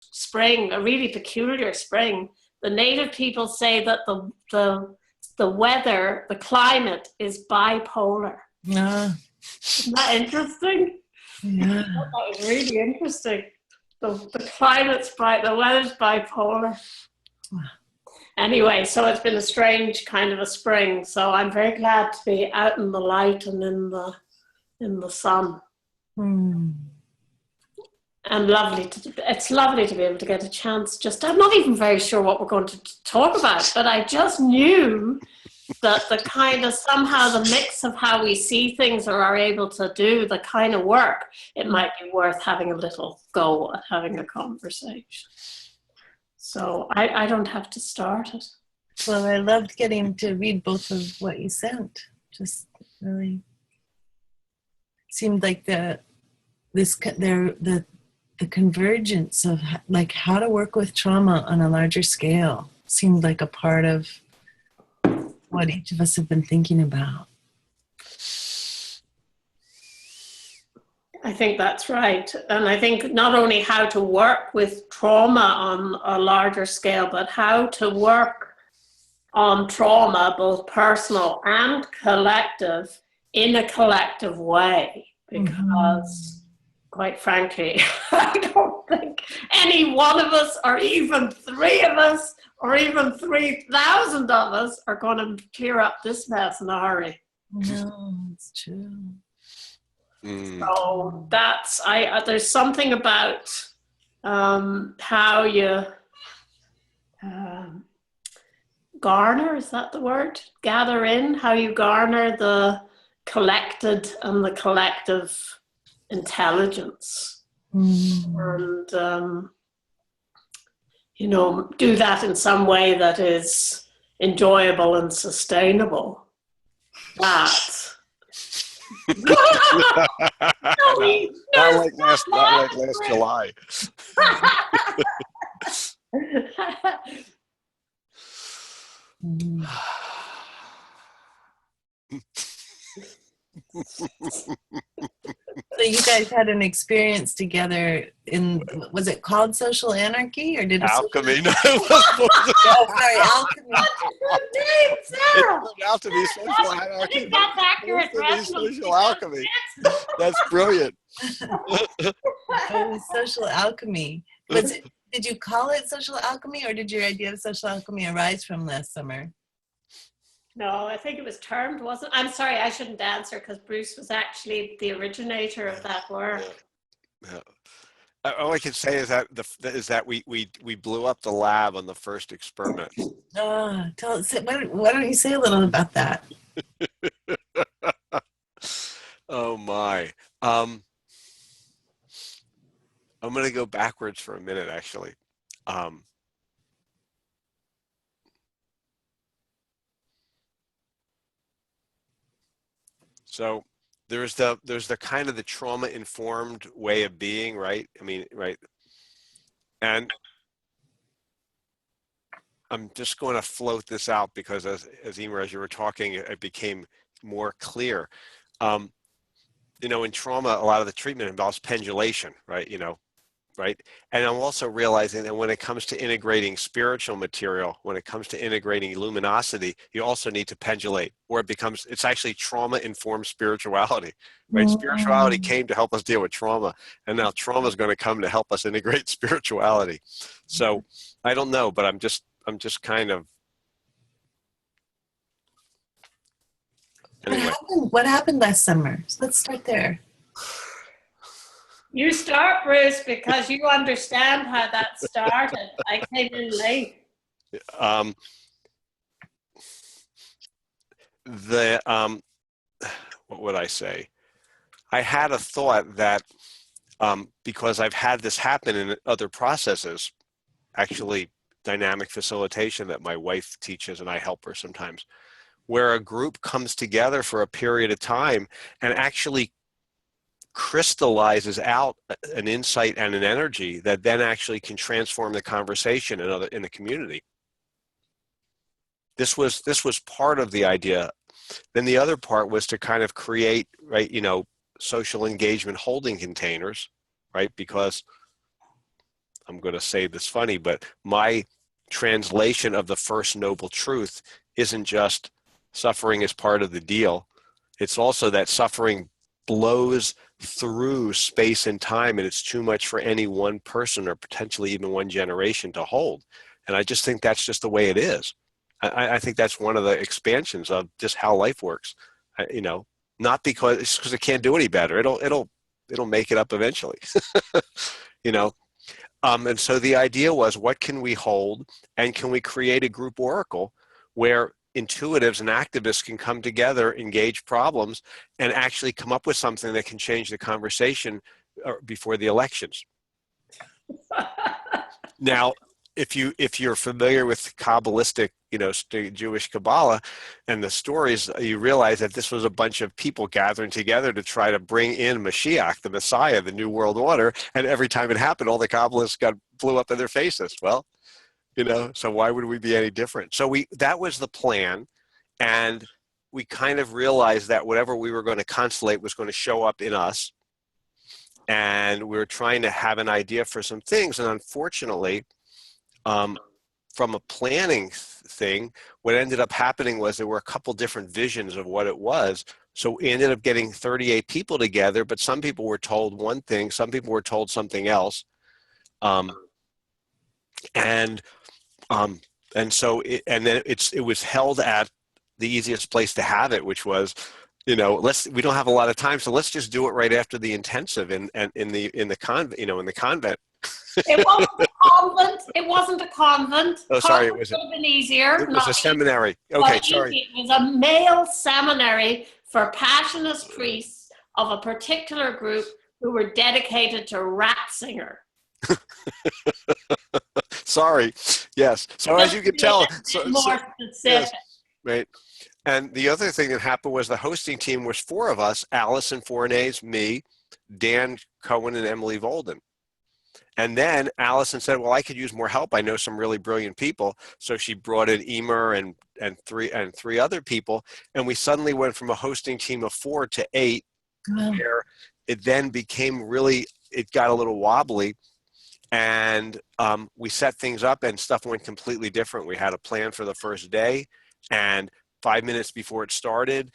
spring, a really peculiar spring. The native people say that the weather, the climate is bipolar. Yeah. Isn't that interesting? Yeah. That was really interesting. The climate's the weather's bipolar. Anyway, so it's been a strange kind of a spring. So I'm very glad to be out in the light and in the sun. Mm. And it's lovely to be able to get a chance. I'm not even very sure what we're going to talk about, but I just knew that the kind of somehow the mix of how we see things or are able to do the kind of work, it might be worth having a little go at having a conversation. So I don't have to start it. Well, I loved getting to read both of what you sent. Just really seemed like the convergence of like how to work with trauma on a larger scale seemed like a part of what each of us have been thinking about. I think that's right. And I think not only how to work with trauma on a larger scale, but how to work on trauma, both personal and collective, in a collective way. Because, quite frankly, I don't think any one of us, or even three of us, or even 3,000 of us are going to clear up this mess in a hurry. No, it's true. So that's, there's something about how you garner, is that the word? Gather in, how you garner the collected and the collective intelligence. And, do that in some way that is enjoyable and sustainable. That. Not like last July. So you guys had an experience together was it called social anarchy or did alchemy? No, sorry, alchemy. Good name, Sarah. It turned out to be social anarchy. I think that's accurate. Social alchemy. That's brilliant. It was social alchemy. Did you call it social alchemy, or did your idea of social alchemy arise from last summer? No, I think it was termed, wasn't it? I'm sorry, I shouldn't answer because Bruce was actually the originator of that word. Yeah. All I can say is that we blew up the lab on the first experiment. Tell us. Why don't you say a little about that? Oh my. I'm going to go backwards for a minute, actually. So there's the kind of the trauma informed way of being, right? I mean, right. And I'm just going to float this out because as Eimear, as you were talking, it became more clear. In trauma, a lot of the treatment involves pendulation, right? Right? And I'm also realizing that when it comes to integrating spiritual material, when it comes to integrating luminosity, you also need to pendulate, or it's actually trauma-informed spirituality, right? Spirituality came to help us deal with trauma, and now trauma is going to come to help us integrate spirituality. So I don't know, but I'm just kind of. Anyway. What happened last summer? So let's start there. You start, Bruce, because you understand how that started. I came in late. What would I say? I had a thought that because I've had this happen in other processes, actually dynamic facilitation that my wife teaches and I help her sometimes, where a group comes together for a period of time and actually crystallizes out an insight and an energy that then actually can transform the conversation in the community. This was part of the idea. Then the other part was to kind of create, right, social engagement holding containers, right? Because I'm going to say this funny, but my translation of the first noble truth isn't just suffering is part of the deal. It's also that suffering blows through space and time, and it's too much for any one person or potentially even one generation to hold. And I just think that's just the way it is. I think that's one of the expansions of just how life works. You know, not because it can't do any better. It'll make it up eventually. You know. And so the idea was, what can we hold, and can we create a group oracle where intuitives and activists can come together, engage problems, and actually come up with something that can change the conversation before the elections. Now, if you're familiar with Kabbalistic, Jewish Kabbalah and the stories, you realize that this was a bunch of people gathering together to try to bring in Mashiach, the Messiah, the New World Order. And every time it happened, all the Kabbalists blew up in their faces. Well, so why would we be any different? So that was the plan. And we kind of realized that whatever we were going to constellate was going to show up in us. And we were trying to have an idea for some things. And unfortunately, from a planning thing, what ended up happening was there were a couple different visions of what it was. So we ended up getting 38 people together, but some people were told one thing, some people were told something else. And so it was held at the easiest place to have it, which was, we don't have a lot of time, so let's just do it right after the intensive in the convent. It wasn't a convent. It wasn't a convent. Oh, sorry, it would have been easier. It was a seminary. Okay, sorry. It was a male seminary for passionate priests of a particular group who were dedicated to Ratzinger. Sorry. Yes. So as you can tell, more specific. Yes, right. And the other thing that happened was the hosting team was 4 of us: Allison Fornays, me, Dan Cohen, and Emily Volden. And then Allison said, well, I could use more help. I know some really brilliant people. So she brought in Eimear and three other people. And we suddenly went from a hosting team of 4 to 8, where it then became it got a little wobbly. And we set things up and stuff went completely different. We had a plan for the first day, and 5 minutes before it started,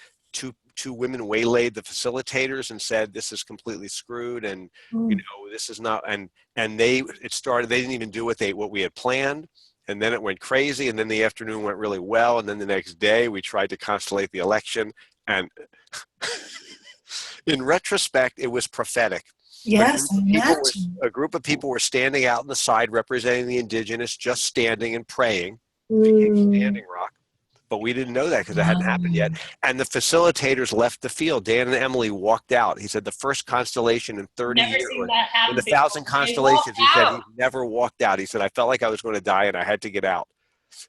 two women waylaid the facilitators and said, this is completely screwed, and this is not, and they didn't even do what we had planned, and then it went crazy, and then the afternoon went really well, and then the next day we tried to constellate the election, and in retrospect it was prophetic. Yes, a group of people were standing out on the side representing the indigenous, just standing and praying, Standing Rock. But we didn't know that because it hadn't happened yet. And the facilitators left the field. Dan and Emily walked out. He said the first constellation in 30 years, in 1,000 constellations, he said he never walked out. He said, I felt like I was going to die and I had to get out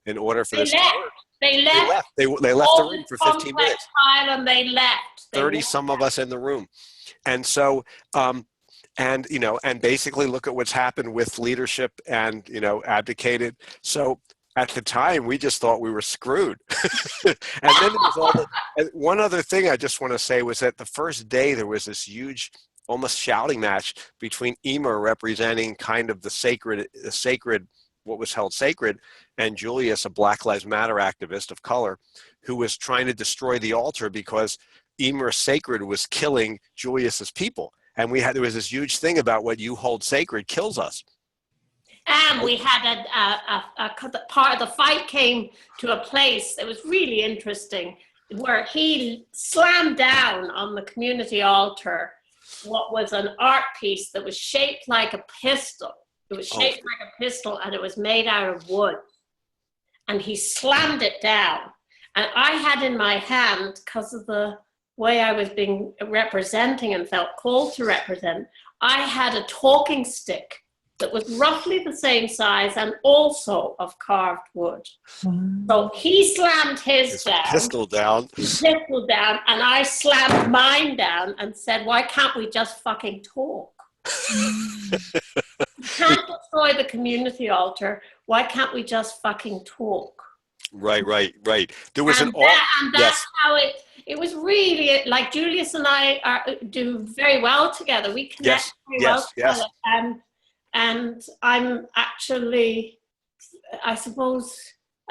in order for this to work. They left. They left the room for 15 minutes. And they left. 30 some of us in the room. And so, and basically look at what's happened with leadership and, abdicated. So at the time, we just thought we were screwed. And then there was and one other thing I just want to say was that the first day there was this huge, almost shouting match between Eimear, representing kind of the sacred, what was held sacred, and Julius, a Black Lives Matter activist of color, who was trying to destroy the altar because Eimear sacred was killing Julius's people. And there was this huge thing about what you hold sacred kills us. And we had part of the fight came to a place that was really interesting, where he slammed down on the community altar what was an art piece that was shaped like a pistol. It was shaped like a pistol, and it was made out of wood. And he slammed it down. And I had in my hand, because of the way I was being representing and felt called to represent, I had a talking stick that was roughly the same size and also of carved wood. So he slammed his pistol down, and I slammed mine down and said, why can't we just fucking talk? We can't destroy the community altar. Why can't we just fucking talk? Right. There was that's how it was really, like Julius and I do very well together. We connect very well together. And I'm actually, I suppose,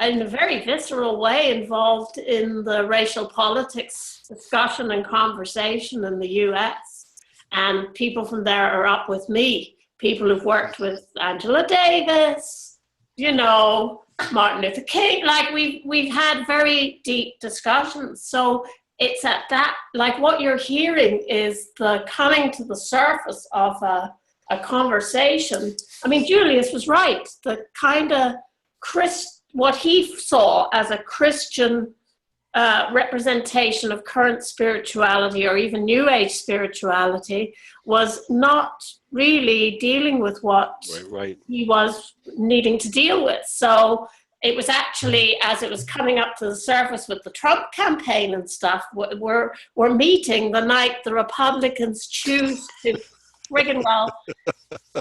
in a very visceral way involved in the racial politics discussion and conversation in the US. And people from there are up with me. People who've worked with Angela Davis, you know, Martin Luther King, like we've had very deep discussions. So it's at that, like what you're hearing is the coming to the surface of a conversation. I mean, Julius was right. The kind of what he saw as a Christian representation of current spirituality or even New Age spirituality was not really dealing with what he was needing to deal with. So it was actually, as it was coming up to the surface with the Trump campaign and stuff, we're meeting the night the Republicans choose to friggin' well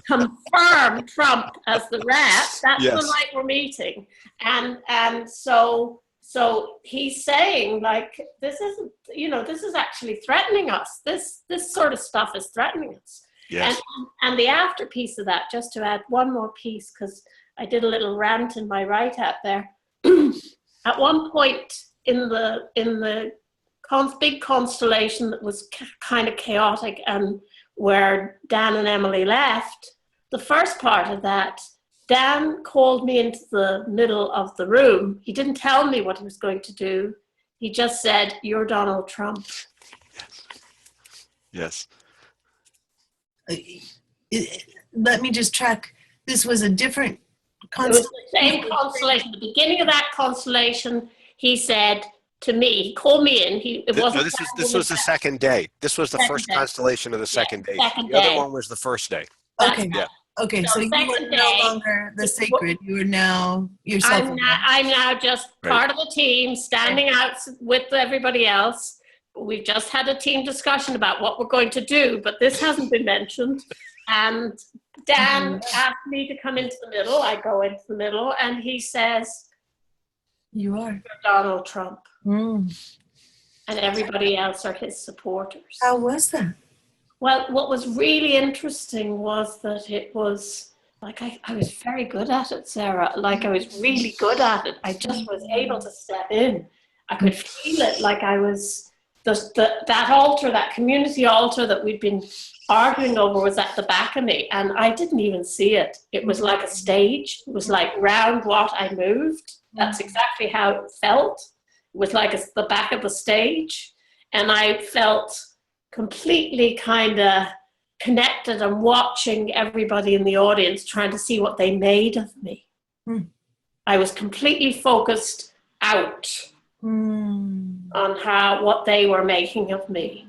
confirm Trump as the rep. That's the night we're meeting. And so he's saying, like, this isn't, you know, this is actually threatening us. This sort of stuff is threatening us. Yes. And the after piece of that, just to add one more piece, because I did a little rant in my write-up there. At one point in the big constellation that was kind of chaotic and where Dan and Emily left, the first part of that, Dan called me into the middle of the room. He didn't tell me what he was going to do. He just said, "You're Donald Trump." Yes. Let me just track. This was a different constellation. It was the same constellation. The beginning of that constellation, he said to me, he called me in. This was the second day. This was the first constellation of the second day. The other one was the first day. Okay. Yeah. Okay, so you were no longer the sacred. You are now yourself. I'm now just part of the team, standing out with everybody else. We've just had a team discussion about what we're going to do, but this hasn't been mentioned. And Dan asked me to come into the middle. I go into the middle, and he says, "You are You're Donald Trump." And everybody else are his supporters. How was that? Well, what was really interesting was that it was like I was very good at it, Sarah. Like I was really good at it. I just was able to step in. I could feel it, like I was that altar, that community altar that we'd been arguing over was at the back of me, and I didn't even see it. It was like a stage. It was like round what I moved. That's exactly how it felt. It was like the back of the stage, and I felt completely kind of connected and watching everybody in the audience, trying to see what they made of me. I was completely focused out on what they were making of me.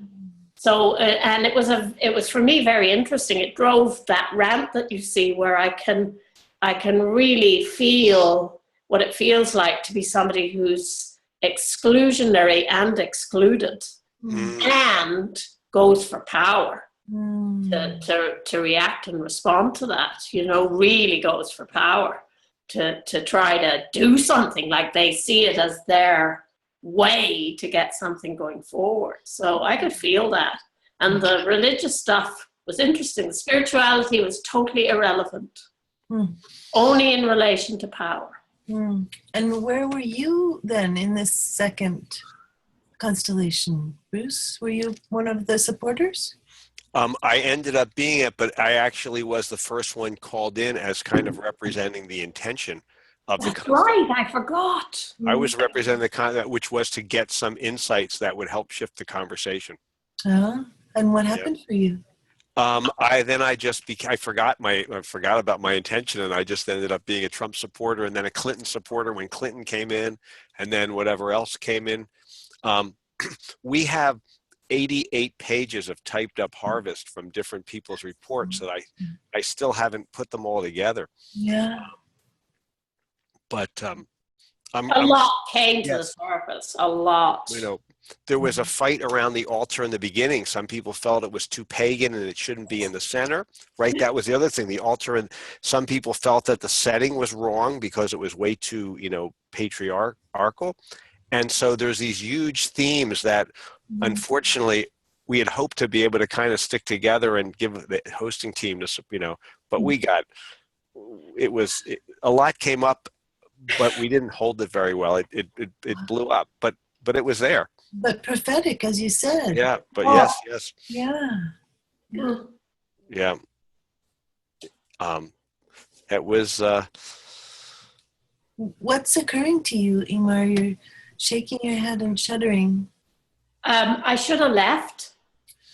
So, and it was for me very interesting. It drove that ramp that you see, where I can really feel what it feels like to be somebody who's exclusionary and excluded, and goes for power to react and respond to that. You know, really goes for power to try to do something, like they see it as their way to get something going forward. So I could feel that. And the religious stuff was interesting. The spirituality was totally irrelevant, only in relation to power. And where were you then in this second constellation, Bruce? Were you one of the supporters? I ended up being it, but I actually was the first one called in as kind of representing the intention of the constellation. Right, I forgot. I was representing the concept, which was to get some insights that would help shift the conversation. And what happened for you? I forgot about my intention, and I just ended up being a Trump supporter, and then a Clinton supporter when Clinton came in, and then whatever else came in. We have 88 pages of typed up harvest from different people's reports that I still haven't put them all together. Yeah. But a lot came to the surface. A lot. You know, there was a fight around the altar in the beginning. Some people felt it was too pagan and it shouldn't be in the center, right? That was the other thing. The altar, and some people felt that the setting was wrong because it was way too, patriarchal. And so there's these huge themes that, unfortunately, we had hoped to be able to kind of stick together and give the hosting team to, but a lot came up, but we didn't hold it very well. It blew up, but it was there. But prophetic, as you said. Yeah, but Oh. yes. Yeah. Yeah. It was, What's occurring to you, Eimear? You're shaking your head and shuddering. I should have left.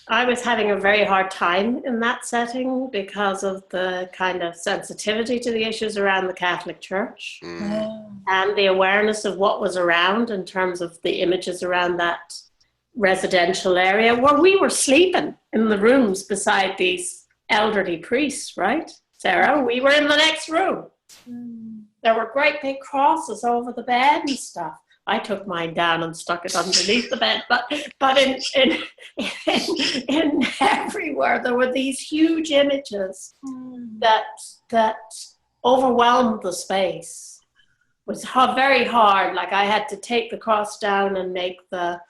I was having a very hard time in that setting because of the kind of sensitivity to the issues around the Catholic Church and the awareness of what was around in terms of the images around that residential area where we were sleeping in the rooms beside these elderly priests, right, Sarah? We were in the next room. There were great big crosses over the bed and stuff. I took mine down and stuck it underneath the bed, but in everywhere there were these huge images that overwhelmed the space. It was very hard. Like I had to take the cross down and make the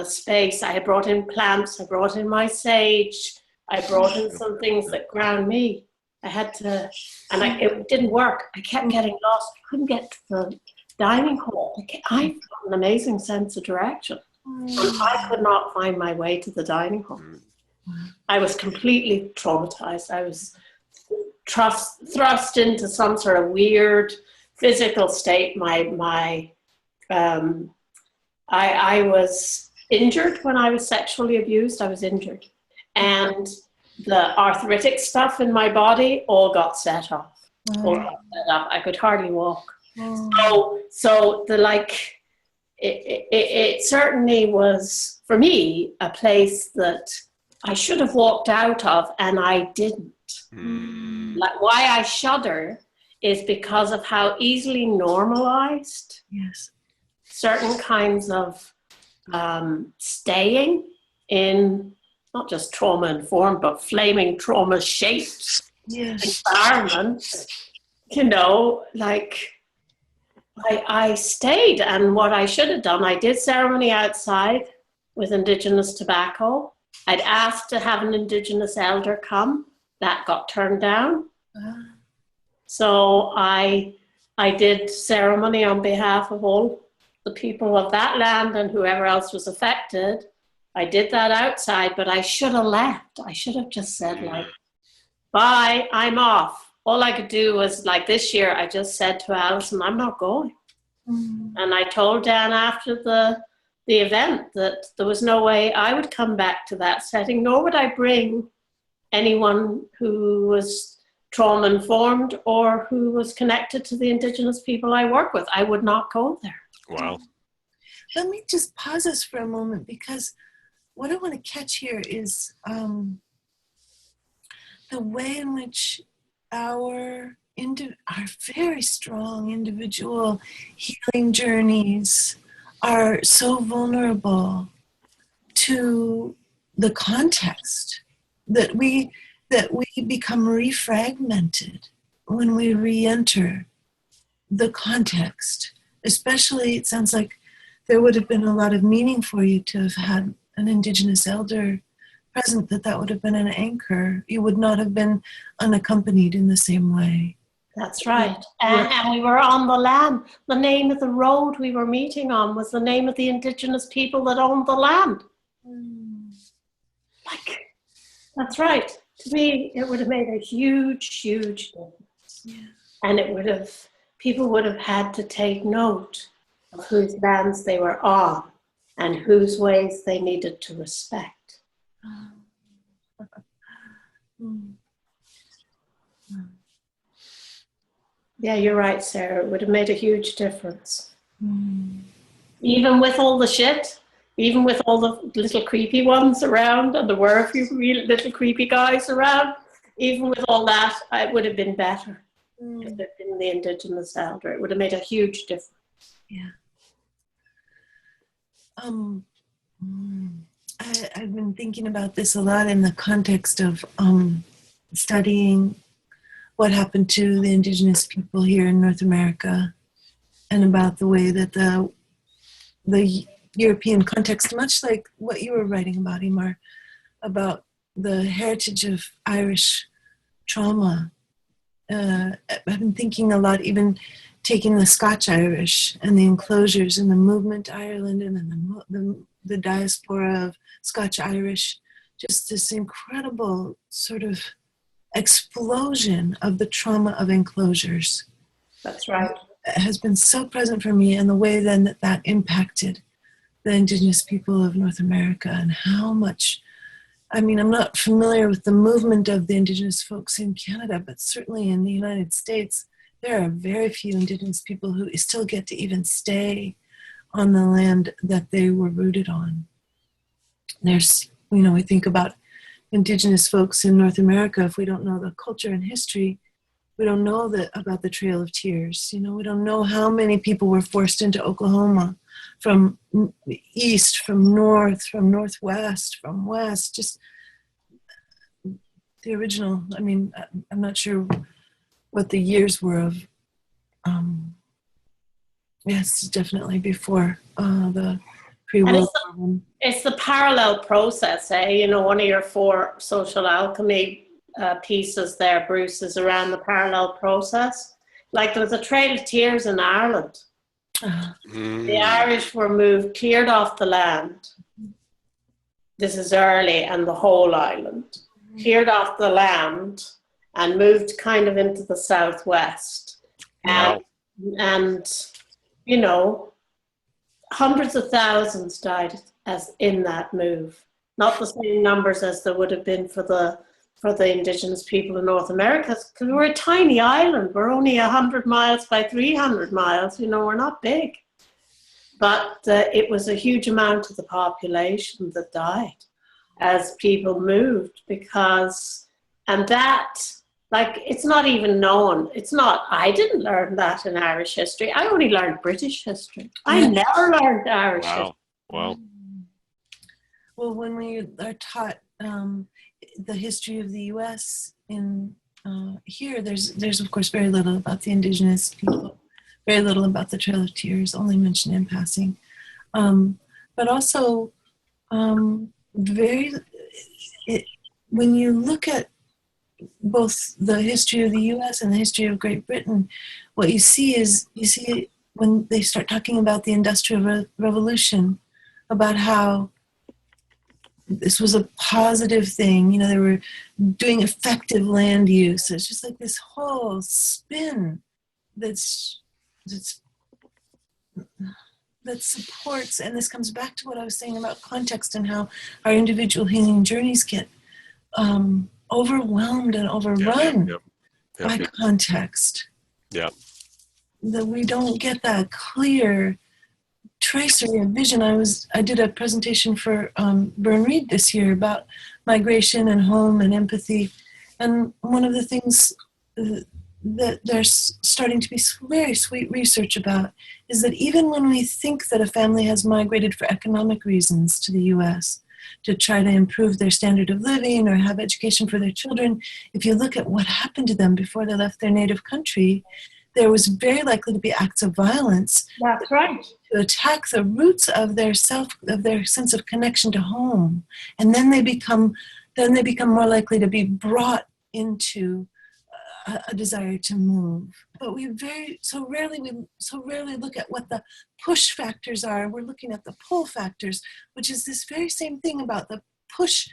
space. I had brought in plants. I brought in my sage. I brought in some things that ground me. I had to, and it didn't work. I kept getting lost. I couldn't get to the dining hall. I got an amazing sense of direction. And I could not find my way to the dining hall. I was completely traumatized. I was thrust into some sort of weird physical state. I was injured when I was sexually abused. I was injured. And the arthritic stuff in my body all got set off. I could hardly walk. So it certainly was, for me, a place that I should have walked out of, and I didn't. Like why I shudder is because of how easily normalized certain kinds of staying in not just trauma-informed, but flaming trauma-shaped environments. You know, like I stayed, and what I should have done, I did ceremony outside with Indigenous tobacco. I'd asked to have an Indigenous elder come. That got turned down. So I did ceremony on behalf of all the people of that land and whoever else was affected. I did that outside, but I should have left. I should have just said, like, bye, I'm off. All I could do was, like, this year, I just said to Alison, I'm not going. And I told Dan after the event that there was no way I would come back to that setting, nor would I bring anyone who was trauma-informed or who was connected to the Indigenous people I work with. I would not go there. Wow. Let me just pause us for a moment, because what I want to catch here is the way in which our very strong individual healing journeys are so vulnerable to the context, that we become refragmented when we re-enter the context. Especially, it sounds like there would have been a lot of meaning for you to have had an Indigenous elder present, that would have been an anchor. You would not have been unaccompanied in the same way. That's right. And we were on the land. The name of the road we were meeting on was the name of the Indigenous people that owned the land. Like, that's right. To me, it would have made a huge, huge difference. And people would have had to take note of whose lands they were on and whose ways they needed to respect. Yeah, you're right, Sarah. It would have made a huge difference. Even with all the shit, even with all the little creepy ones around, and there were a few real little creepy guys around, even with all that, it would have been better if there'd been the Indigenous elder. It would have made a huge difference. Yeah. I've been thinking about this a lot in the context of studying what happened to the Indigenous people here in North America, and about the way that the European context, much like what you were writing about, Eimear, about the heritage of Irish trauma I've been thinking a lot, even taking the Scotch Irish and the enclosures and the movement to Ireland, and then the diaspora of Scotch Irish, just this incredible sort of explosion of the trauma of enclosures. That's right. It has been so present for me, and the way then that impacted the Indigenous people of North America, and how much, I mean, I'm not familiar with the movement of the Indigenous folks in Canada, but certainly in the United States, there are very few Indigenous people who still get to even stay on the land that they were rooted on. There's, we think about Indigenous folks in North America. If we don't know the culture and history, we don't know about the Trail of Tears. We don't know how many people were forced into Oklahoma from east, from north, from northwest, from west. Just the original. I mean, I'm not sure what the years were of. Yes, definitely before the pre-World War. It's the parallel process, eh? One of your 4 social alchemy pieces there, Bruce, is around the parallel process. Like, there was a Trail of Tears in Ireland. The Irish were moved, cleared off the land. This is early, and the whole island. Cleared off the land and moved kind of into the southwest. Wow. And hundreds of thousands died as in that move. Not the same numbers as there would have been for the Indigenous people in North America, because we're a tiny island. We're only 100 miles by 300 miles. We're not big. But it was a huge amount of the population that died as people moved, and that, like, it's not even known. I didn't learn that in Irish history. I only learned British history. I never learned Irish history. Wow. Well, when we are taught the history of the U.S. in here, there's of course very little about the Indigenous people, very little about the Trail of Tears, only mentioned in passing, but also when you look at both the history of the U.S. and the history of Great Britain, what you see when they start talking about the Industrial Revolution, about how this was a positive thing. They were doing effective land use. It's just like this whole spin that supports, and this comes back to what I was saying about context and how our individual healing journeys get overwhelmed and overrun by context. Yeah. That we don't get that clear tracery and vision. I did a presentation for Burn Reed this year about migration and home and empathy, and one of the things that there's starting to be very sweet research about is that even when we think that a family has migrated for economic reasons to the U.S. to try to improve their standard of living or have education for their children, if you look at what happened to them before they left their native country, there was very likely to be acts of violence. That's right. To attack the roots of their sense of connection to home, and then they become more likely to be brought into a desire to move. But we so rarely look at what the push factors are. We're looking at the pull factors, which is this very same thing about the push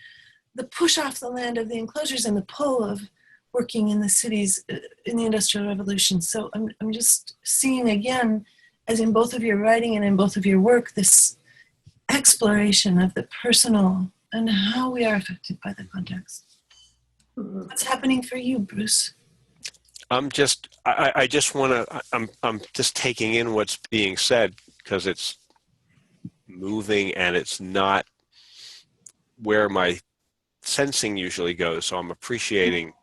off the land of the enclosures and the pull of working in the cities in the Industrial Revolution. So I'm just seeing again, as in both of your writing and in both of your work, this exploration of the personal and how we are affected by the context. What's happening for you, Bruce? I'm just taking in what's being said, because it's moving and it's not where my sensing usually goes. So I'm appreciating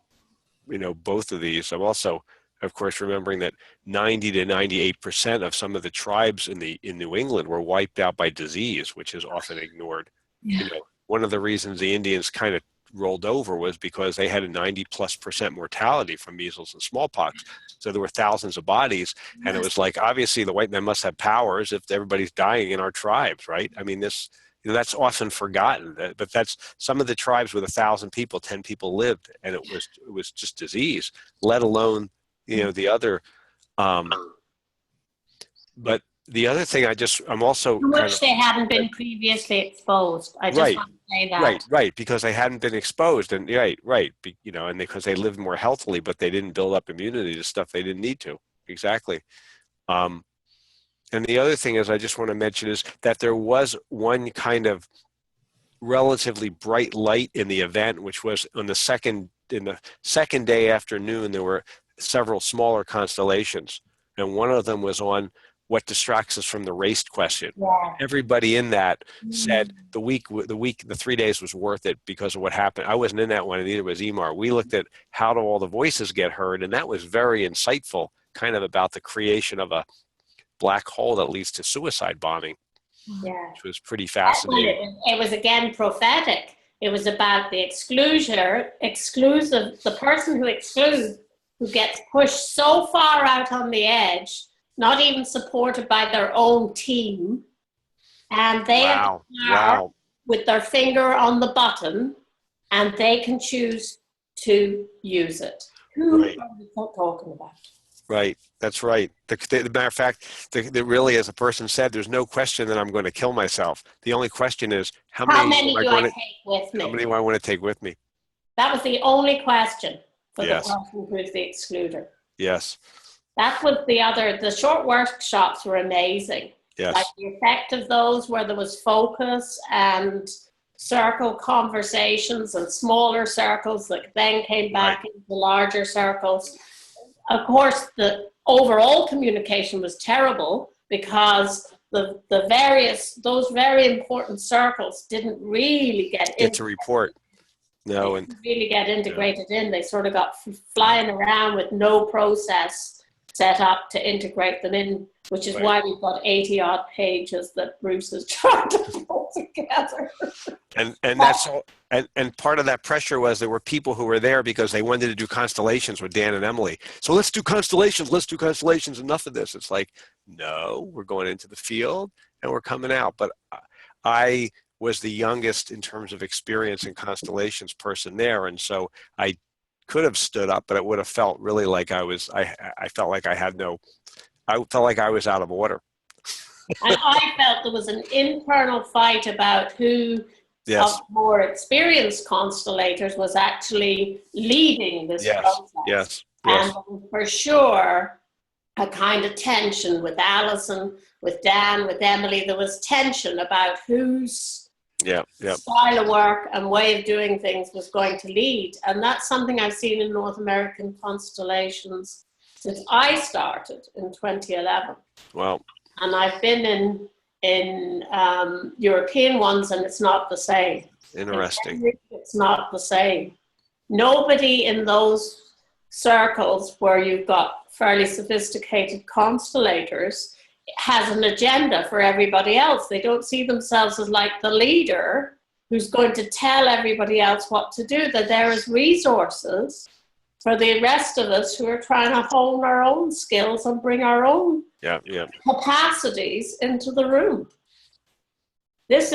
both of these. I'm also, of course, remembering that 90 to 98% of some of the tribes in New England were wiped out by disease, which is often ignored. Yeah. One of the reasons the Indians kind of rolled over was because they had a 90+% mortality from measles and smallpox. So there were thousands of bodies, and it was like, obviously the white men must have powers if everybody's dying in our tribes, right? I mean, this That's often forgotten. But that's some of the tribes with 1,000 people, 10 people lived, and it was just disease. Let alone the other. But the other thing, I'm also To kind which of they hadn't been previously exposed. I just right. want to say that. Right, because they hadn't been exposed, and right, and because they lived more healthily, but they didn't build up immunity to stuff they didn't need to. Exactly. And the other thing is, I just want to mention is that there was one kind of relatively bright light in the event, which was in the second day afternoon. There were several smaller constellations, and one of them was on what distracts us from the race question. Yeah. Everybody in that said the 3 days was worth it because of what happened. I wasn't in that one, and neither was Eimear. We looked at how do all the voices get heard, and that was very insightful, kind of about the creation of a black hole that leads to suicide bombing, Yeah. which was pretty fascinating. It was again prophetic. It was about the exclusive, the person who excludes, who gets pushed so far out on the edge, not even supported by their own team, and they have the power with their finger on the button, and they can choose to use it. Who are we talking about? Right, that's right. The matter of fact, really, as a person said, there's no question that I'm going to kill myself. The only question is how many do I take with me? How many do I want to take with me? That was the only question for Yes. the person who's the excluder. Yes. That was the short workshops were amazing. Yes. Like the effect of those where there was focus and circle conversations and smaller circles that then came back into the larger circles. Of course, the overall communication was terrible because those very important circles didn't really get to report. No, and really get integrated in. They sort of got flying around with no process set up to integrate them in, which is why we've got 80 odd pages that Bruce is trying to pull together. And that's all. And part of that pressure was there were people who were there because they wanted to do constellations with Dan and Emily. So let's do constellations. Enough of this. It's like, no, we're going into the field and we're coming out. But I was the youngest in terms of experience in constellations person there, and so I could have stood up, but it would have felt really like I felt like I felt like I was out of order. And I felt there was an internal fight about who of more experienced constellators was actually leading this process. Yes. And for sure, a kind of tension with Alison, with Dan, with Emily. There was tension about whose style of work and way of doing things was going to lead. And that's something I've seen in North American constellations since I started in 2011. Wow. And I've been in European ones, and it's not the same. Interesting. It's not the same. Nobody in those circles where you've got fairly sophisticated constellators has an agenda for everybody else. They don't see themselves as like the leader who's going to tell everybody else what to do. That there is resources for the rest of us who are trying to hone our own skills and bring our own capacities into the room. There's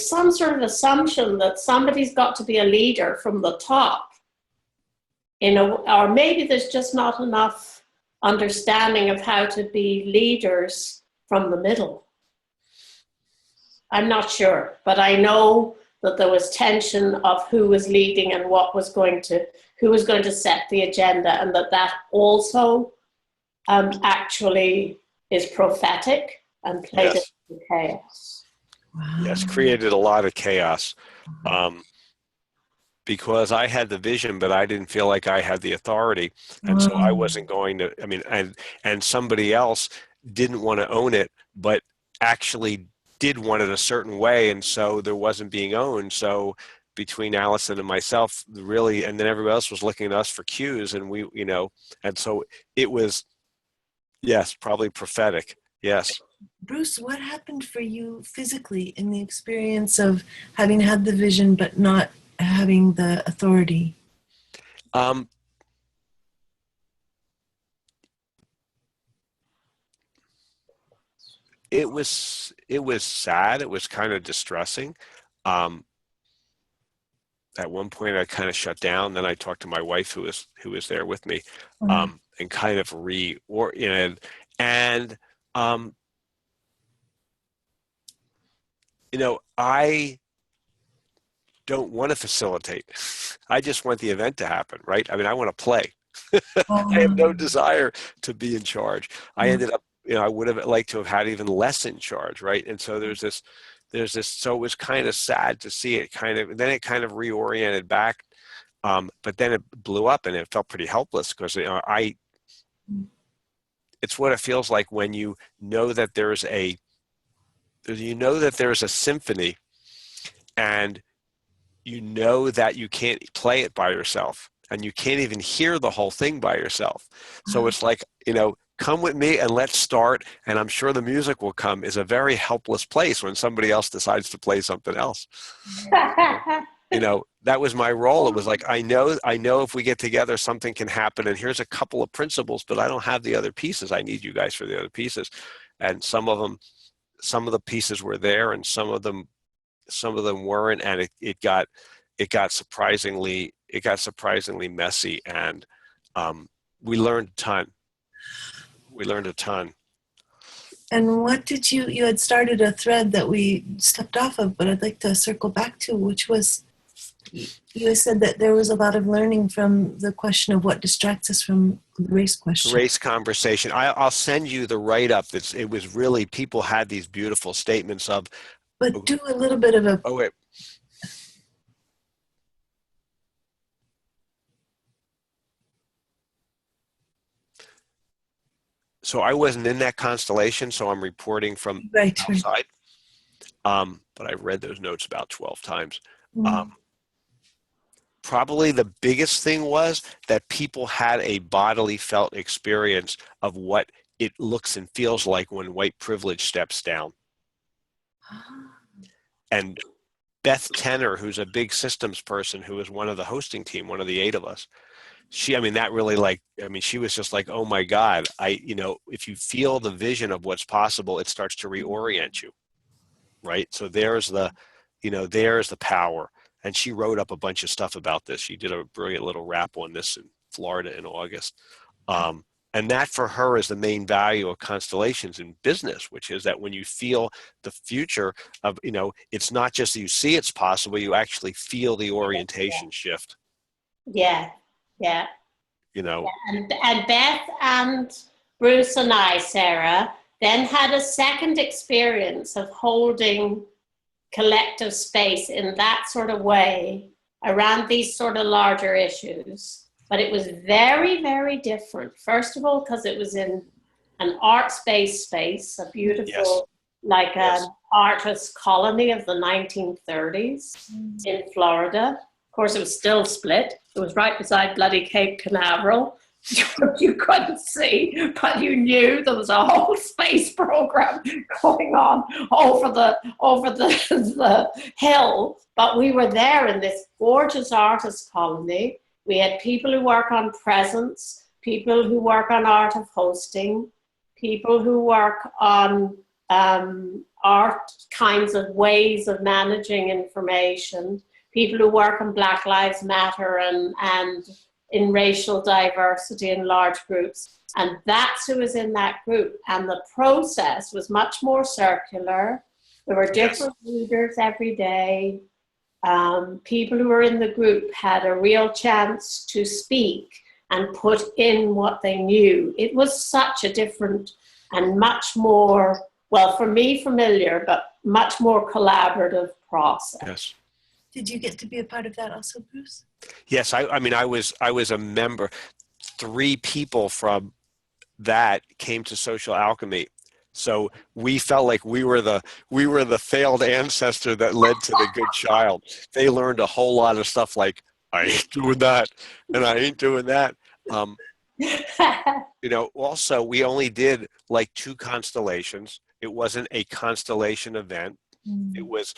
some sort of assumption that somebody's got to be a leader from the top, or maybe there's just not enough understanding of how to be leaders from the middle. I'm not sure, but I know that there was tension of who was leading and who was going to set the agenda, and that also actually is prophetic and played into chaos. Wow. Yes, created a lot of chaos. Because I had the vision, but I didn't feel like I had the authority. And so I wasn't going to, and somebody else didn't want to own it, but actually did want it a certain way. And so there wasn't being owned. So between Allison and myself, really, and then everybody else was looking at us for cues, and and so it was, probably prophetic. Yes. Bruce, what happened for you physically in the experience of having had the vision but not having the authority? it was sad. It was kind of distressing. At one point I kind of shut down. Then I talked to my wife who was there with me, and kind of and I don't want to facilitate. I just want the event to happen, right? I mean, I want to play. I have no desire to be in charge. I ended up, I would have liked to have had even less in charge, right? And so there's this, so it was kind of sad to see it then it kind of reoriented back. But then it blew up and it felt pretty helpless because, it's what it feels like when you know that there's a symphony and you know that you can't play it by yourself and you can't even hear the whole thing by yourself. So it's like, come with me and let's start, and I'm sure the music will come, is a very helpless place when somebody else decides to play something else. That was my role. It was like, I know if we get together, something can happen, and here's a couple of principles, but I don't have the other pieces. I need you guys for the other pieces. And some of the pieces were there and some of them weren't, and it got surprisingly messy, and we learned a ton. And what did you had started a thread that we stepped off of, but I'd like to circle back to, which was, you said that there was a lot of learning from the question of what distracts us from the race question. Race conversation. I'll send you the write-up. It was really, people had these beautiful statements of. But do a little bit of a. Oh, wait. So I wasn't in that constellation, so I'm reporting from outside. But I read those notes about 12 times. Probably the biggest thing was that people had a bodily felt experience of what it looks and feels like when white privilege steps down. And Beth Tenner, who's a big systems person, who was one of the hosting team, one of the 8 of us, she was just like, oh my God, if you feel the vision of what's possible, it starts to reorient you, right? So there's the power. And she wrote up a bunch of stuff about this. She did a brilliant little rap on this in Florida in August. And that for her is the main value of constellations in business, which is that when you feel the future of, it's not just that you see it's possible, you actually feel the orientation shift. Yeah. And Beth and Bruce and I, Sarah, then had a second experience of holding collective space in that sort of way around these sort of larger issues. But it was very, very different. First of all, because it was in an arts-based space, a beautiful, an artist colony of the 1930s in Florida. Of course, it was still split. It was right beside bloody Cape Canaveral. You couldn't see, but you knew there was a whole space program going on over the hill. But we were there in this gorgeous artist colony. We had people who work on presence, people who work on art of hosting, people who work on art kinds of ways of managing information, people who work on Black Lives Matter and in racial diversity in large groups. And that's who was in that group. And the process was much more circular. There were different leaders every day. People who were in the group had a real chance to speak and put in what they knew. It was such a different and much more, well, for me, familiar, but much more collaborative process. Yes. Did you get to be a part of that also, Bruce? Yes, I was a member. 3 people from that came to Social Alchemy. So we felt like we were the failed ancestor that led to the good child. They learned a whole lot of stuff like, I ain't doing that, and I ain't doing that. Also, we only did like 2 constellations. It wasn't a constellation event. It was,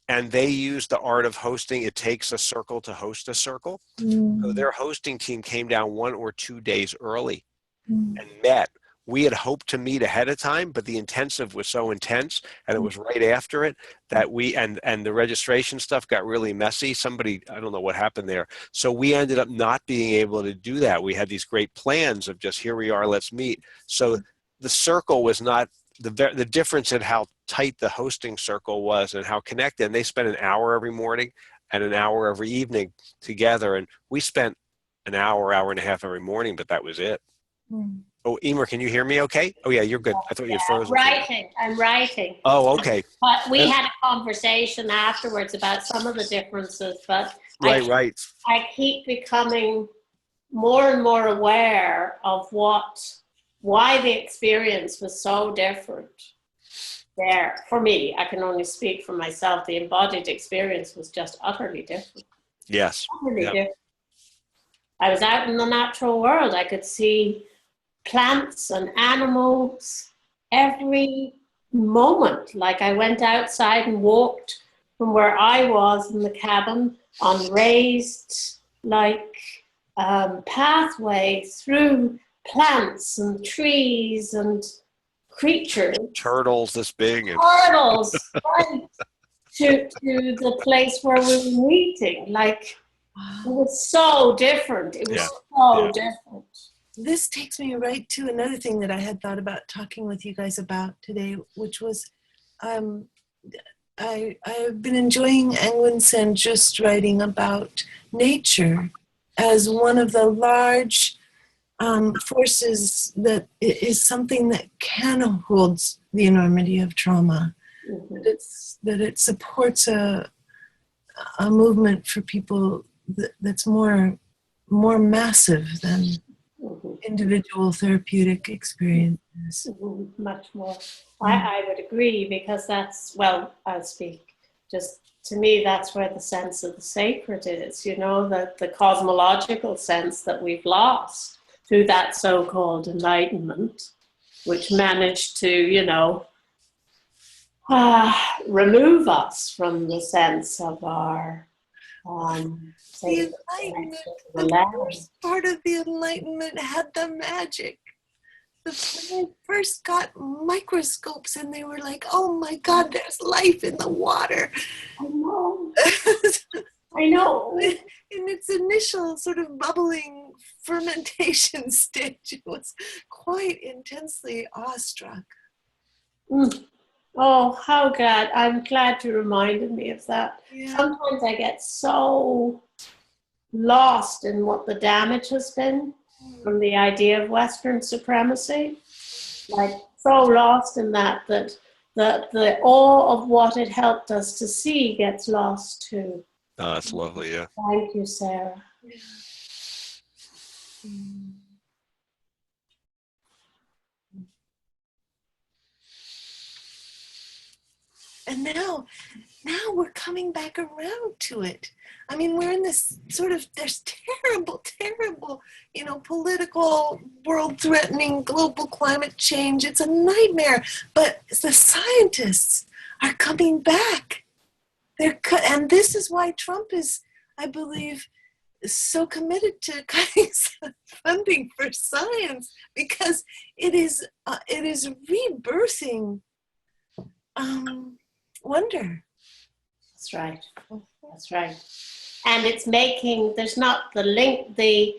and they used the art of hosting. It takes a circle to host a circle. So their hosting team came down 1 or 2 days early and met we had hoped to meet ahead of time, but the intensive was so intense, and it was right after it that we, and the registration stuff got really messy. Somebody, I don't know what happened there. So we ended up not being able to do that. We had these great plans of just, here we are, let's meet. So the circle was not, the difference in how tight the hosting circle was and how connected, and they spent an hour every morning and an hour every evening together, and we spent an hour, hour and a half every morning, but that was it. Oh, Eimear, can you hear me okay? Oh yeah, you're good. I thought you had frozen. I'm writing. Oh, okay. But we had a conversation afterwards about some of the differences, but Right. I keep becoming more and more aware of why the experience was so different there. For me, I can only speak for myself. The embodied experience was just utterly different. Yes. Utterly different. I was out in the natural world. I could see plants and animals every moment. Like I went outside and walked from where I was in the cabin on raised pathway through plants and trees and creatures. Turtles this big. Turtles, right, to the place where we were meeting. Like, it was so different. It was so different. This takes me right to another thing that I had thought about talking with you guys about today, which was I've been enjoying Angwin Sen just writing about nature as one of the large forces that is something that can hold the enormity of trauma. That it supports a movement for people that's more massive than individual therapeutic experiences. Much more. I would agree, because that's, well, I'll speak. Just to me, that's where the sense of the sacred is, the cosmological sense that we've lost through that so-called enlightenment, which managed to, remove us from the sense of our the Enlightenment, the first part of the Enlightenment had the magic. When they first got microscopes and they were like, oh my God, there's life in the water. I know. In its initial sort of bubbling fermentation stage, it was quite intensely awestruck. Oh, how glad. I'm glad you reminded me of that. Yeah. Sometimes I get so lost in what the damage has been from the idea of Western supremacy. Like, so lost in that the awe of what it helped us to see gets lost too. Oh, that's lovely, yeah. Thank you, Sarah. And now we're coming back around to it. I mean, we're in this sort of, there's terrible, political, world-threatening global climate change. It's a nightmare. But the scientists are coming back. And this is why Trump is, I believe, so committed to cutting funding for science, because it is rebirthing wonder. That's right. That's right. And it's making, there's not the link, the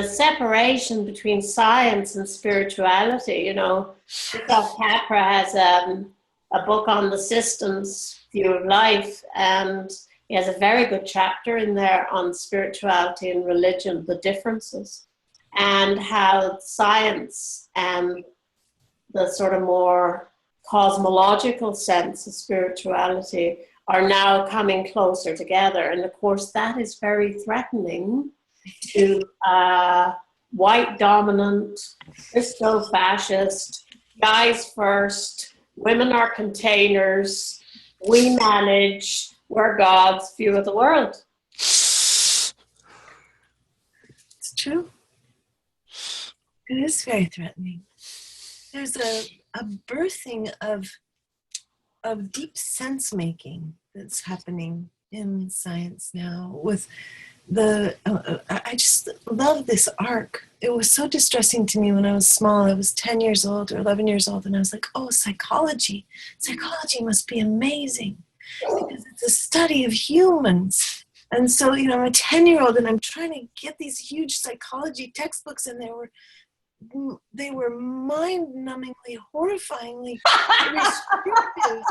separation between science and spirituality. Christoph Capra has a book on the systems view of life, and he has a very good chapter in there on spirituality and religion, the differences, and how science and the sort of more cosmological sense of spirituality are now coming closer together. And of course, that is very threatening to white dominant, Christo-fascist, guys first, women are containers, we manage, we're God's view of the world. It's true. It is very threatening. There's a birthing of deep sense making that's happening in science now, with I just love this arc. It was so distressing to me when I was small. I was 10 years old or 11 years old, and I was like, oh, psychology. Psychology must be amazing because it's a study of humans. And so, you know, I'm a 10-year-old and I'm trying to get these huge psychology textbooks, and they were mind-numbingly, horrifyingly restrictive.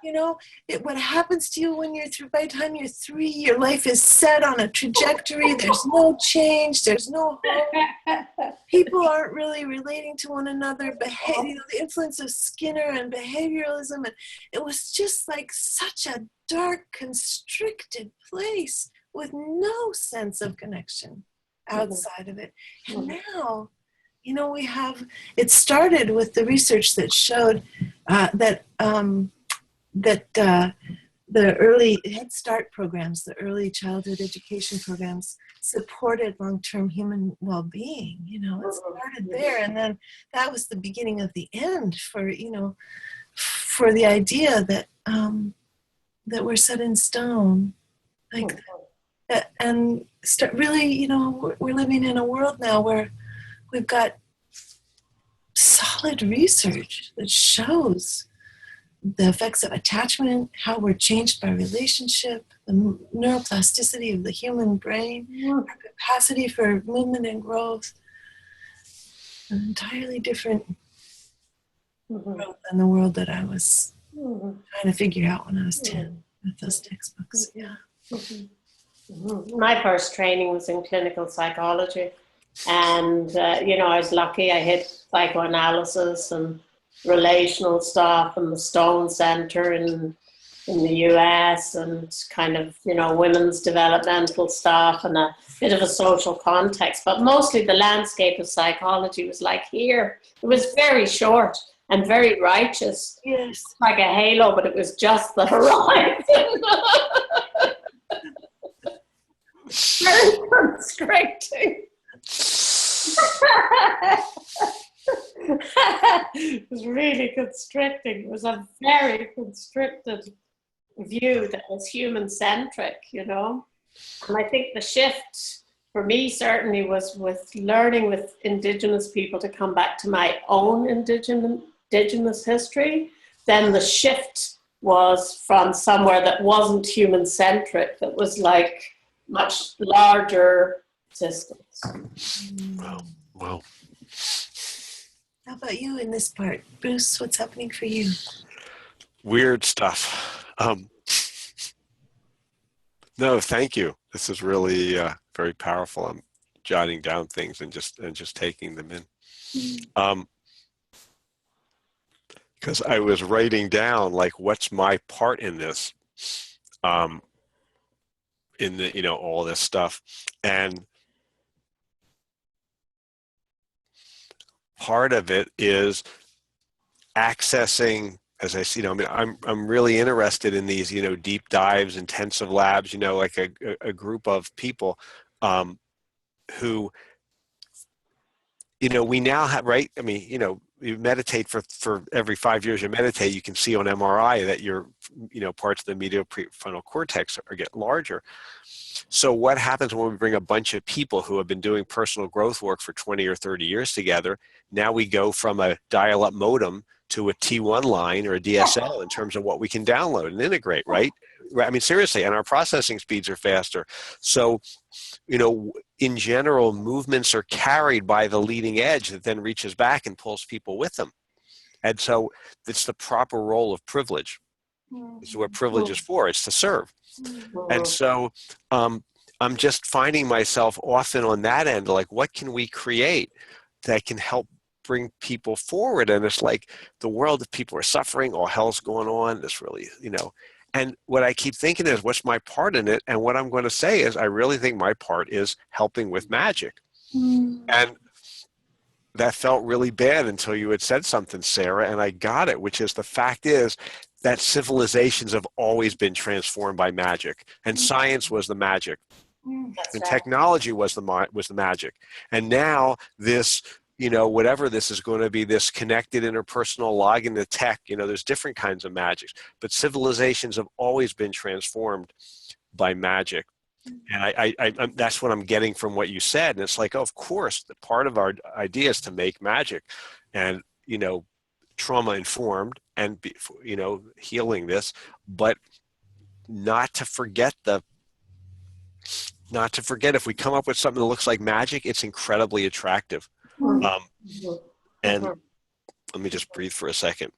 You know, what happens to you when you're through, by the time you're 3, your life is set on a trajectory. There's no change. There's no hope. People aren't really relating to one another. You know, the influence of Skinner and behavioralism. And it was just like such a dark, constricted place with no sense of connection outside of it. And now, you know, it started with the research that showed that the early Head Start programs, the early childhood education programs, supported long-term human well-being. You know, it started there, and then that was the beginning of the end for, you know, for the idea that that we're set in stone, like that, and really, you know, we're living in a world now where we've got solid research that shows the effects of attachment, how we're changed by relationship, the neuroplasticity of the human brain, our capacity for movement and growth. An entirely different world than the world that I was trying to figure out when I was 10 with those textbooks. Yeah. My first training was in clinical psychology, and you know, I was lucky. I hit psychoanalysis and relational stuff and the Stone Center in the US, and kind of, you know, women's developmental stuff and a bit of a social context. But mostly the landscape of psychology was like here. It was very short and very righteous. Yes. Like a halo, but it was just the horizon. Very constricting. It was really constricting. It was a very constricted view that was human-centric, you know. And I think the shift for me certainly was with learning with Indigenous people to come back to my own Indigenous history. Then the shift was from somewhere that wasn't human-centric, that was like much larger systems. Wow. How about you in this part? Bruce, what's happening for you? Weird stuff. No, thank you. This is really very powerful. I'm jotting down things and just taking them in. Because I was writing down, like, what's my part in this? In the, you know, all this stuff. And part of it is accessing, as I see, you know, I mean, I'm really interested in these, you know, deep dives, intensive labs, you know, like a group of people who, you know, we now have, right? I mean, you know, you meditate for every 5 years you meditate, you can see on MRI that your, you know, parts of the medial prefrontal cortex get larger. So what happens when we bring a bunch of people who have been doing personal growth work for 20 or 30 years together? Now we go from a dial-up modem to a T1 line or a DSL in terms of what we can download and integrate, right? I mean, seriously, and our processing speeds are faster. So, you know, in general, movements are carried by the leading edge that then reaches back and pulls people with them. And so it's the proper role of privilege. This is what privilege is for. It's to serve. And so I'm just finding myself often on that end, like, what can we create that can help bring people forward? And it's like the world of people are suffering, all hell's going on. This really, you know, and what I keep thinking is, what's my part in it? And what I'm going to say is, I really think my part is helping with magic. And that felt really bad until you had said something, Sarah, and I got it, which is the fact is that civilizations have always been transformed by magic, and science was the magic, and technology was the magic. And now this, you know, whatever this is going to be, this connected interpersonal log in the tech, you know, there's different kinds of magics, but civilizations have always been transformed by magic. And that's what I'm getting from what you said. And it's like, oh, of course, the part of our idea is to make magic, and trauma informed, and healing this, but not to forget if we come up with something that looks like magic, it's incredibly attractive. And let me just breathe for a second.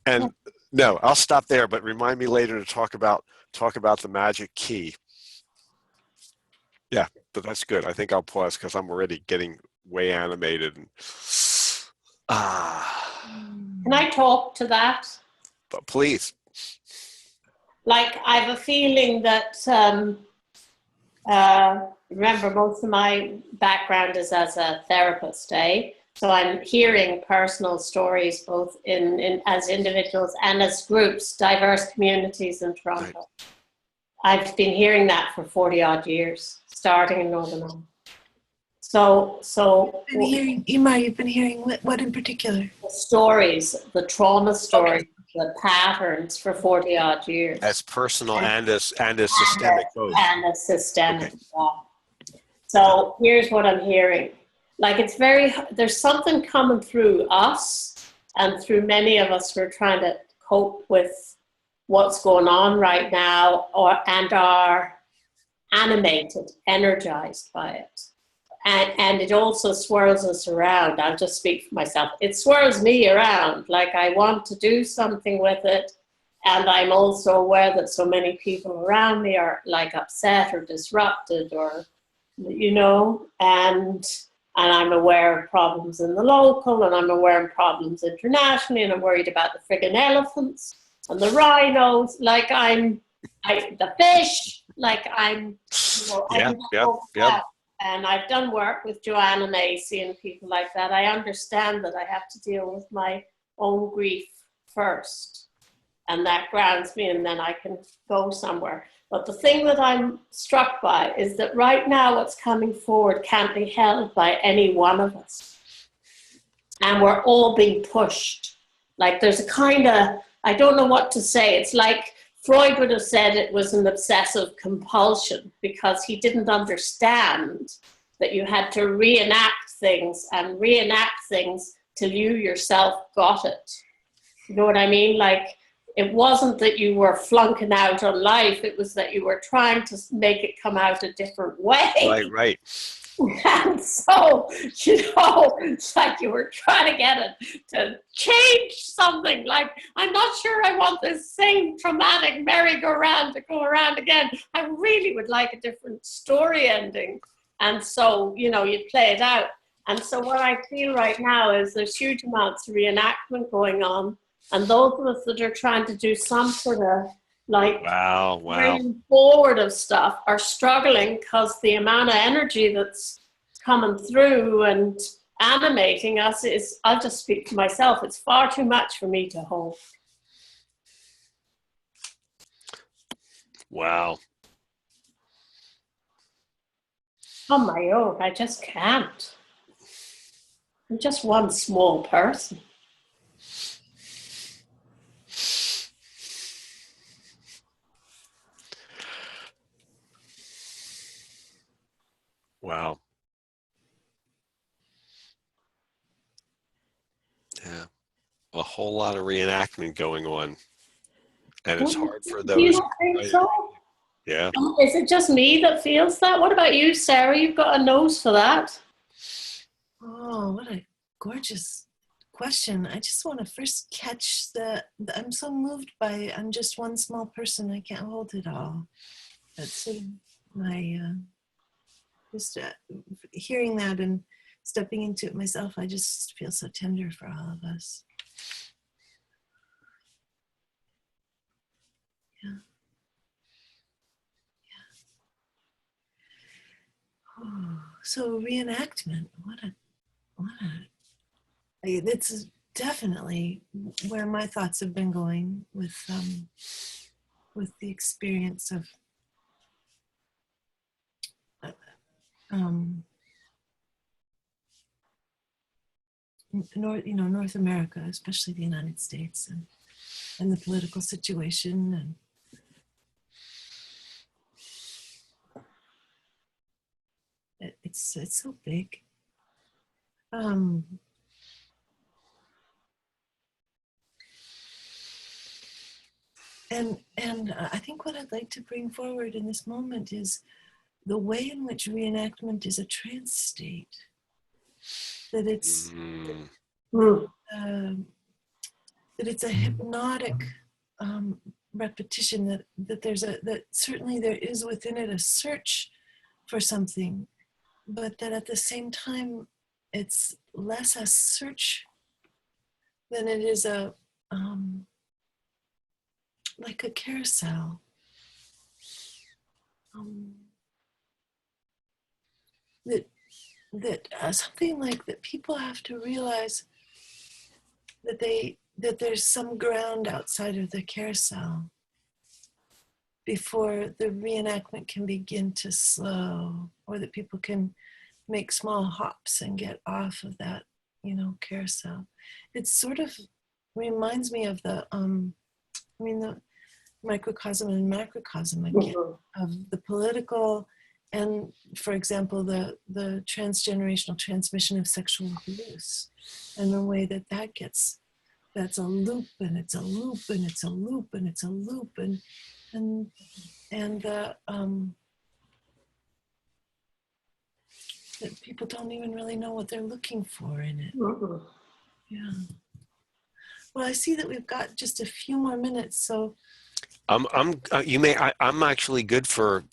And no, I'll stop there, but remind me later to talk about the magic key. Yeah, but that's good. I think I'll pause because I'm already getting way animated. Can I talk to that? But please. Like, I have a feeling that, remember, most of my background is as a therapist, So I'm hearing personal stories, both in as individuals and as groups, diverse communities in Toronto. Right. I've been hearing that for 40 odd years, starting in Northern Ireland. So Eimear, you've been hearing what in particular? The stories, the trauma stories, okay. The patterns for 40 odd years. As personal and as systemic both. And as systemic. Okay. So here's what I'm hearing. Like, there's something coming through us, and through many of us who are trying to cope with what's going on right now, and are animated, energized by it. And it also swirls us around. I'll just speak for myself. It swirls me around. Like, I want to do something with it. And I'm also aware that so many people around me are like upset or disrupted, or, and I'm aware of problems in the local, and I'm aware of problems internationally, and I'm worried about the friggin' elephants and the rhinos. Like, the fish, like Yeah. And I've done work with Joanna Macy and people like that. I understand that I have to deal with my own grief first. And that grounds me, and then I can go somewhere. But the thing that I'm struck by is that right now what's coming forward can't be held by any one of us. And we're all being pushed. Like, there's a kind of, I don't know what to say. It's like Freud would have said it was an obsessive compulsion, because he didn't understand that you had to reenact things till you yourself got it. You know what I mean? Like, it wasn't that you were flunking out on life, it was that you were trying to make it come out a different way. Right. And so, it's like you were trying to get it to change something. Like, I'm not sure I want this same traumatic merry-go-round to go around again. I really would like a different story ending. And so, you play it out. And so what I feel right now is there's huge amounts of reenactment going on. And those of us that are trying to do some sort of wow. bring forward of stuff are struggling, because the amount of energy that's coming through and animating us is, I'll just speak for myself, it's far too much for me to hold. Wow. On my own, I just can't. I'm just one small person. Wow. Yeah. A whole lot of reenactment going on. And it's hard for those. You don't think so? Yeah. Is it just me that feels that? What about you, Sarah? You've got a nose for that. Oh, what a gorgeous question. I just want to first catch I'm so moved by, I'm just one small person, I can't hold it all. That's sort of my, just hearing that and stepping into it myself, I just feel so tender for all of us. Yeah. Oh, so reenactment, it's definitely where my thoughts have been going with the experience of North America, especially the United States, and the political situation, and it's so big. And I think what I'd like to bring forward in this moment is the way in which reenactment is a trance state. That it's that it's a hypnotic repetition. That certainly there is within it a search for something, but that at the same time it's less a search than it is a like a carousel. That something like that people have to realize that there's some ground outside of the carousel before the reenactment can begin to slow, or that people can make small hops and get off of that, carousel. It sort of reminds me of the microcosm and macrocosm again, of the political and, for example, the transgenerational transmission of sexual abuse, and the way that's a loop, and it's a loop, and it's a loop, and it's a loop, and that people don't even really know what they're looking for in it. Yeah. Well, I see that we've got just a few more minutes, so. I'm actually good for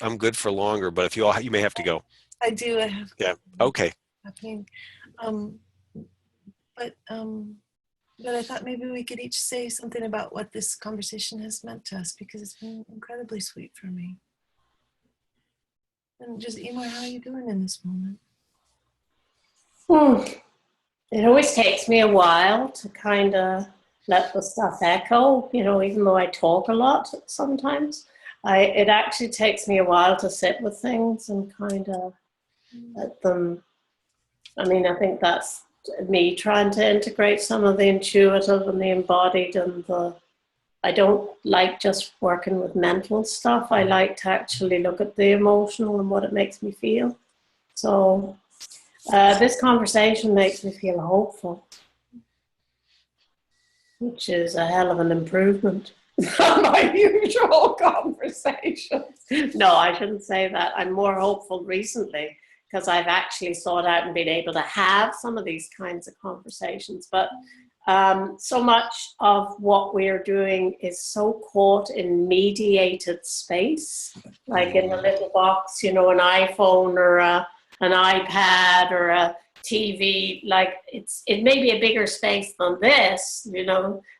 longer, but if you may have to go. I do. I have. Yeah. Okay. Happening. But I thought maybe we could each say something about what this conversation has meant to us, because it's been incredibly sweet for me. And just, Eimear, how are you doing in this moment? It always takes me a while to kind of let the stuff echo, even though I talk a lot sometimes. It actually takes me a while to sit with things and kind of let them. I think that's me trying to integrate some of the intuitive and the embodied and I don't like just working with mental stuff. I like to actually look at the emotional and what it makes me feel. So this conversation makes me feel hopeful, which is a hell of an improvement from my usual conversations. No, I shouldn't say that. I'm more hopeful recently because I've actually sought out and been able to have some of these kinds of conversations. But so much of what we're doing is so caught in mediated space, like in a little box, an iPhone or an iPad or a TV. Like it may be a bigger space than this,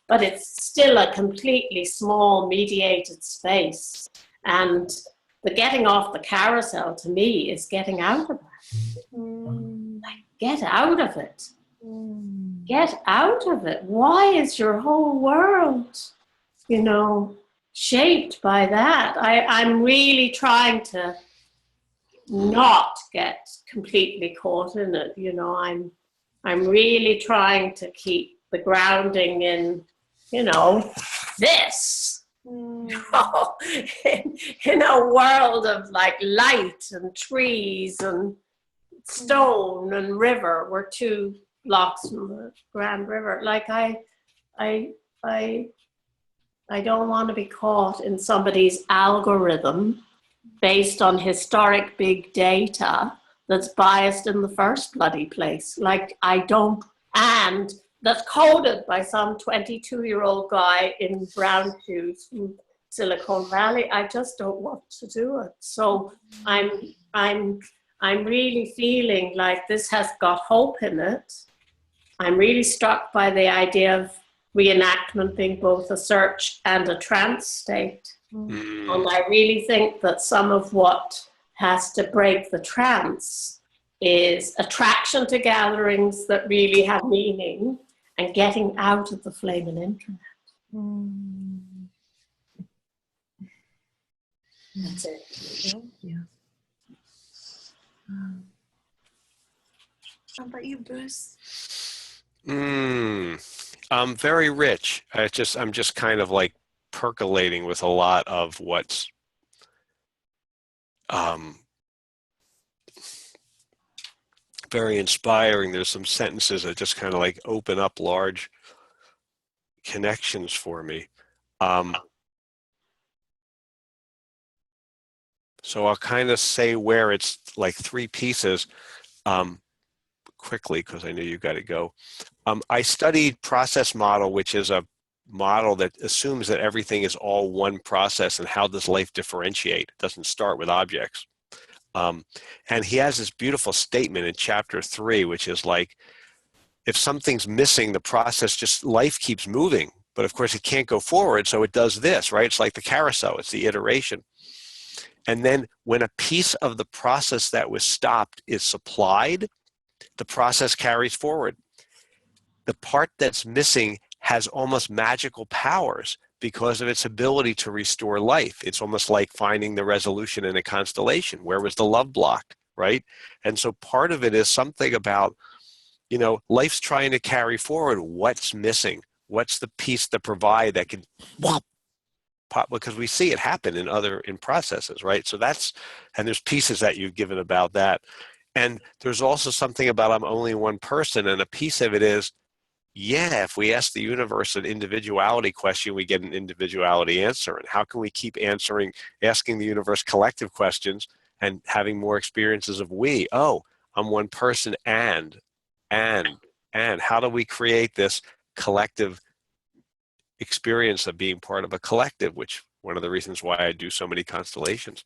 but it's still a completely small mediated space. And the getting off the carousel to me is getting out of it. Like, get out of it. Get out of it. Why is your whole world, shaped by that? I'm really trying to not get completely caught in it. I'm really trying to keep the grounding in, this. In a world of like light and trees and stone and river. We're 2 blocks from the Grand River. Like I don't want to be caught in somebody's algorithm based on historic big data that's biased in the first bloody place. Like and that's coded by some 22-year-old guy in brown shoes from Silicon Valley. I just don't want to do it. So I'm really feeling like this has got hope in it. I'm really struck by the idea of reenactment being both a search and a trance state. And I really think that some of what has to break the trance is attraction to gatherings that really have meaning and getting out of the flaming internet. That's it. Thank you. How about you, Bruce? Very rich. I'm just kind of like percolating with a lot of what's um, very inspiring. There's some sentences that just kind of like open up large connections for me. So I'll kind of say where it's like three pieces quickly because I know you got to go. I studied process model, which is a model that assumes that everything is all one process and how does life differentiate. It doesn't start with objects. And he has this beautiful statement in chapter 3, which is like, if something's missing, the process just, life keeps moving. But of course it can't go forward, so it does this, right? It's like the carousel, it's the iteration. And then when a piece of the process that was stopped is supplied, the process carries forward. The part that's missing has almost magical powers because of its ability to restore life. It's almost like finding the resolution in a constellation. Where was the love blocked, right? And so part of it is something about, you know, life's trying to carry forward. What's missing? What's the piece to provide that can pop? Because we see it happen in processes, right? So that's, and there's pieces that you've given about that. And there's also something about I'm only one person, and a piece of it is, yeah, if we ask the universe an individuality question, we get an individuality answer. And how can we keep asking the universe collective questions and having more experiences of we? Oh, I'm one person and how do we create this collective experience of being part of a collective, which one of the reasons why I do so many constellations.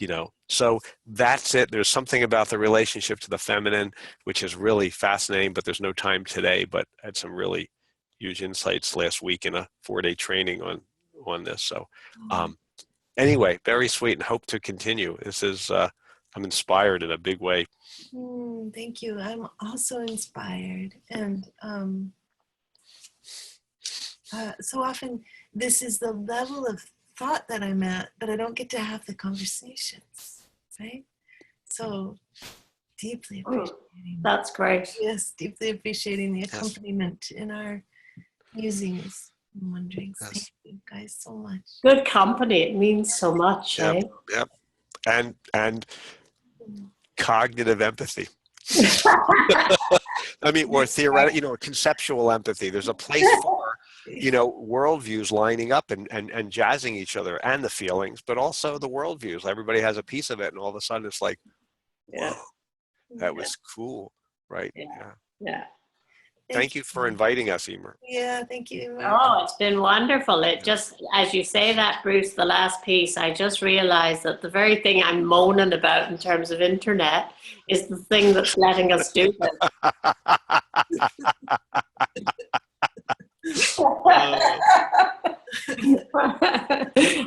You know, so that's it. There's something about the relationship to the feminine, which is really fascinating, but there's no time today, but I had some really huge insights last week in a 4-day training on this. So anyway, very sweet and hope to continue. This is, I'm inspired in a big way. Thank you. I'm also inspired. And so often this is the level of thought that I'm at, but I don't get to have the conversations, right? So deeply appreciating. That's great. Yes, deeply appreciating the accompaniment in our musings and wonderings. Yes. Thank you guys so much. Good company. It means so much. Yep. Eh? Yep. And cognitive empathy. I mean, or theoretical, you know, conceptual empathy. There's a place for, you know, worldviews lining up and jazzing each other, and the feelings, but also the worldviews. Everybody has a piece of it, and all of a sudden it's like, whoa, that was cool, right? Yeah. Thank you for inviting us, Eimear. Yeah, thank you. Oh, it's been wonderful. It just, as you say that, Bruce, the last piece, I just realized that the very thing I'm moaning about in terms of internet is the thing that's letting us do this.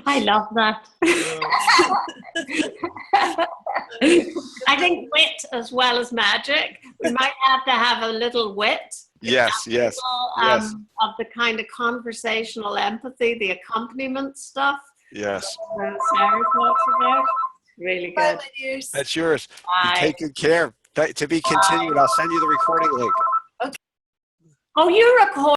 I love that. I think wit as well as magic. We might have to have a little wit. Yes. Of the kind of conversational empathy, the accompaniment stuff. Yes. Sarah talks about. Really good. Bye, my dears. That's yours. Bye. You take good care. To be continued. I'll send you the recording link. Oh, you record.